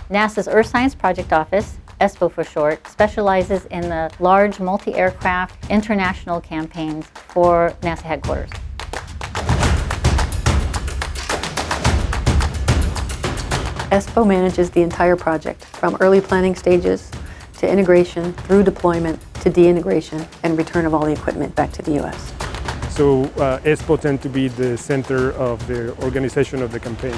NASA's Earth Science Project Office, ESPO for short, specializes in the large multi-aircraft international campaigns for NASA headquarters. ESPO manages the entire project, from early planning stages to integration, through deployment, to de-integration and return of all the equipment back to the U.S. So ESPO tends to be the center of the organization of the campaign.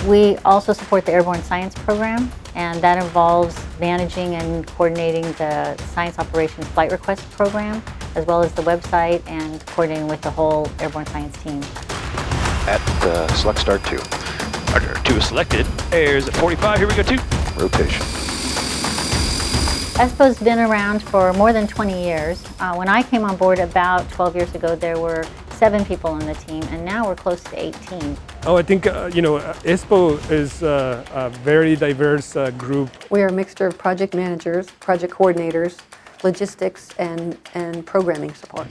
We also support the airborne science program, and that involves managing and coordinating the science operations flight request program, as well as the website and coordinating with the whole airborne science team. At select start 2. Order 2 is selected. Airs at 45, here we go 2. Rotation. ESPO's been around for more than 20 years. When I came on board about 12 years ago, there were 7 people on the team, and now we're close to 18. Oh, I think, ESPO is a very diverse group. We are a mixture of project managers, project coordinators, logistics, and programming support.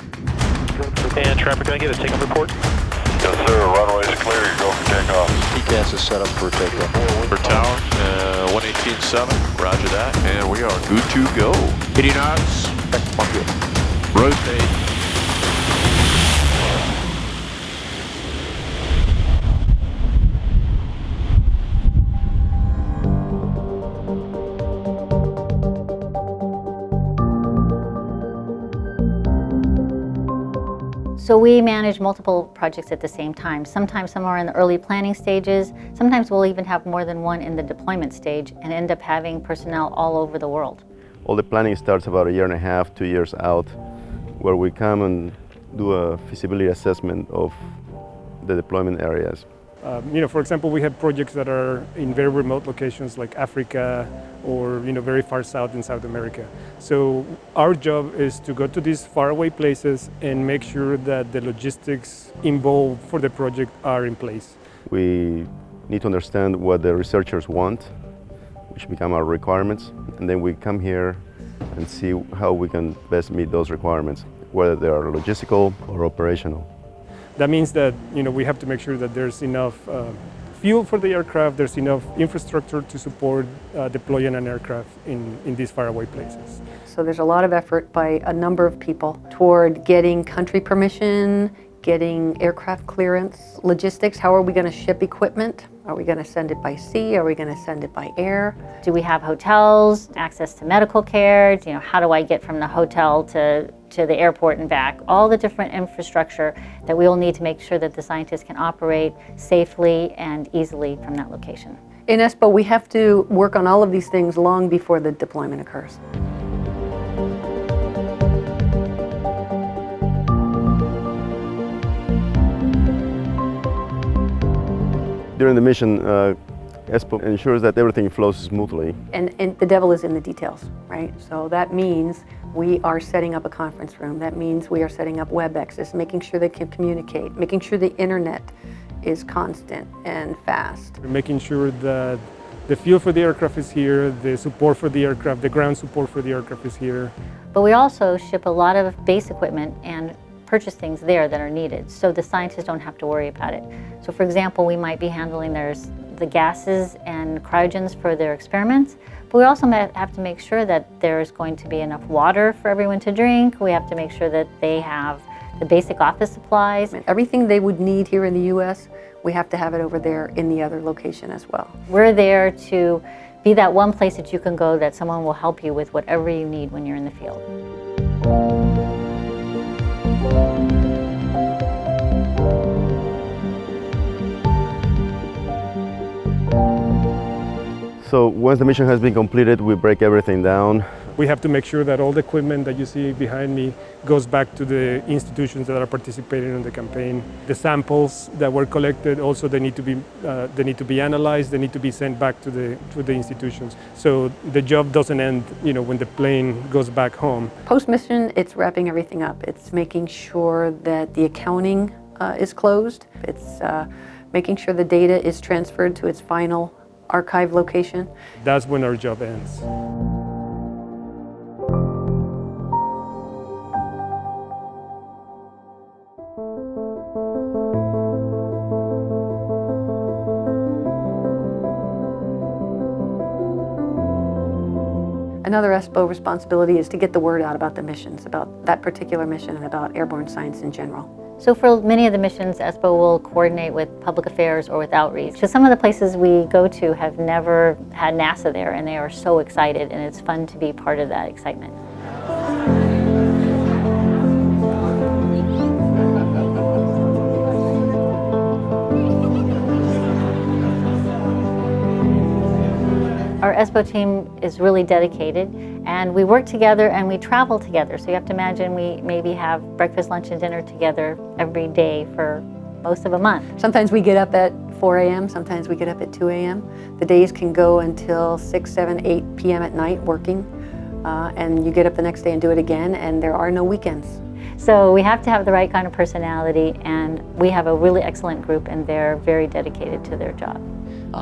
And traffic gonna get a takeoff report? Yes, sir. Runway is clear. You go for takeoff. PCAS is set up for takeoff. For tower, 118.7. Roger that. And we are good to go. 80 knots. Rotate. So we manage multiple projects at the same time. Sometimes some are in the early planning stages. Sometimes we'll even have more than one in the deployment stage and end up having personnel all over the world. All the planning starts about 1.5 years, 2 years out, where we come and do a feasibility assessment of the deployment areas. For example, we have projects that are in very remote locations like Africa or very far south in South America. So our job is to go to these faraway places and make sure that the logistics involved for the project are in place. We need to understand what the researchers want, which become our requirements, and then we come here and see how we can best meet those requirements, whether they are logistical or operational. That means that we have to make sure that there's enough fuel for the aircraft, there's enough infrastructure to support deploying an aircraft in these faraway places. So there's a lot of effort by a number of people toward getting country permission, getting aircraft clearance, logistics. How are we going to ship equipment? Are we going to send it by sea? Are we going to send it by air? Do we have hotels, access to medical care? How do I get from the hotel to the airport and back? All the different infrastructure that we will need to make sure that the scientists can operate safely and easily from that location. In ESPO, we have to work on all of these things long before the deployment occurs. During the mission, ESPO ensures that everything flows smoothly. And the devil is in the details, right? So that means we are setting up a conference room. That means we are setting up web access, making sure they can communicate, making sure the internet is constant and fast. Making sure that the fuel for the aircraft is here, the support for the aircraft, the ground support for the aircraft is here. But we also ship a lot of base equipment and purchase things there that are needed, so the scientists don't have to worry about it. So for example, we might be handling the gases and cryogens for their experiments, but we also have to make sure that there's going to be enough water for everyone to drink. We have to make sure that they have the basic office supplies. Everything they would need here in the U.S., we have to have it over there in the other location as well. We're there to be that one place that you can go that someone will help you with whatever you need when you're in the field. So once the mission has been completed, we break everything down. We have to make sure that all the equipment that you see behind me goes back to the institutions that are participating in the campaign. The samples that were collected also they need to be analyzed. They need to be sent back to the institutions. So the job doesn't end, when the plane goes back home. Post-mission, it's wrapping everything up. It's making sure that the accounting is closed. It's making sure the data is transferred to its final archive location. That's when our job ends. another ESPO responsibility is to get the word out about the missions, about that particular mission and about airborne science in general. So for many of the missions, ESPO will coordinate with public affairs or with outreach. Because some of the places we go to have never had NASA there, and they are so excited, and it's fun to be part of that excitement. Our ESPO team is really dedicated, and we work together and we travel together. So you have to imagine we maybe have breakfast, lunch, and dinner together every day for most of a month. Sometimes we get up at 4 a.m., sometimes we get up at 2 a.m. The days can go until 6, 7, 8 p.m. at night working, and you get up the next day and do it again, and there are no weekends. So we have to have the right kind of personality, and we have a really excellent group, and they're very dedicated to their job.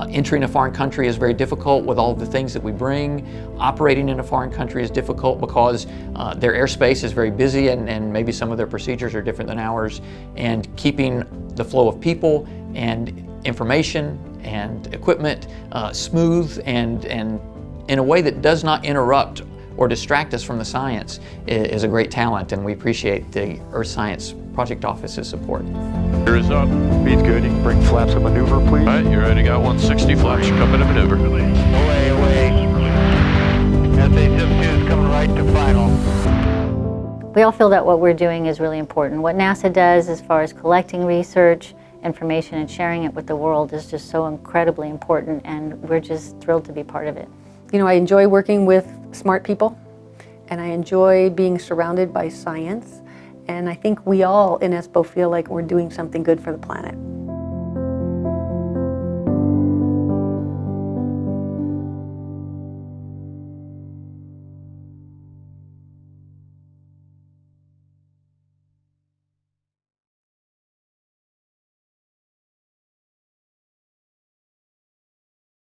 Entering a foreign country is very difficult with all of the things that we bring. Operating in a foreign country is difficult because their airspace is very busy, and maybe some of their procedures are different than ours. And keeping the flow of people and information and equipment smooth and in a way that does not interrupt or distract us from the science is a great talent, and we appreciate the Earth Science Project Office's support. Gear is up. Speed's good. You can bring flaps of maneuver, please. All right, you already got 160 flaps coming to maneuver. Away. SA-52 is coming right to final. We all feel that what we're doing is really important. What NASA does as far as collecting research, information, and sharing it with the world is just so incredibly important, and we're just thrilled to be part of it. You know, I enjoy working with smart people, and I enjoy being surrounded by science, and I think we all in ESPO feel like we're doing something good for the planet.